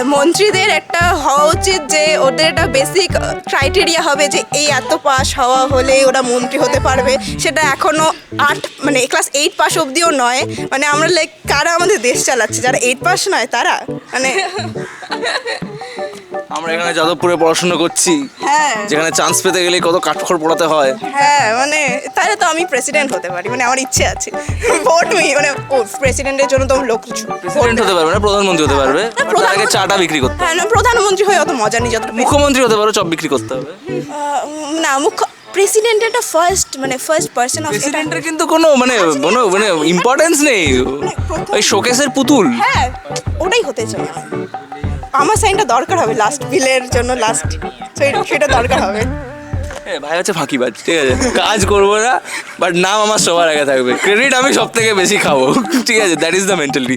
মন্ত্রীদের একটা হওয়া উচিত যে ওদের একটা বেসিক ক্রাইটেরিয়া হবে যে এই এত পাস হওয়া হলে ওরা মন্ত্রী হতে পারবে। সেটা এখনো 8 মানে ক্লাস 8 পাস অবধিও নয়। মানে আমরা লাইক কারা আমাদের দেশ চালাচ্ছে, যারা 8 পাস নয় তারা মানে আমরা এখানে যাদবপুরে পড়াশোনা করছি, হ্যাঁ যেখানে চান্স পেতে গেলে কত কাঠখড় পোড়াতে হয়। হ্যাঁ মানে তাহলে তো আমি প্রেসিডেন্ট হতে পারি, মানে আমার ইচ্ছে আছে। ভোট মি মানে ও প্রেসিডেন্টের জন্য তো লোক প্রেসিডেন্ট হতে পারবে না, প্রধানমন্ত্রী হতে পারবে। প্রধান- তার আগে চাটা বিক্রি করতে হবে। হ্যাঁ না, প্রধানমন্ত্রী হয়ে অত মজা নেই যতটা মুখ্যমন্ত্রী হতে পারো, চপ বিক্রি করতে হবে। না মুখ্য প্রেসিডেন্ট একটা ফার্স্ট পার্সন অফ প্রেসিডেন্টের কিন্তু কোনো মানে ইম্পর্টেন্স নেই, ওই শোকেসের পুতুল। হ্যাঁ ওটাই হতে চাই আমি। আমার সাইনটা দরকার হবে লাস্ট বিলের জন্য, লাস্ট সেটা দরকার হবে। ভাই হচ্ছে ফাঁকিবাজ, ঠিক আছে, কাজ করবো না বাট নাম আমার সবার আগে থাকবে, ক্রেডিট আমি সব থেকে বেশি খাবো, ঠিক আছে, দ্যাট ইজ দ্য মেন্টালিটি।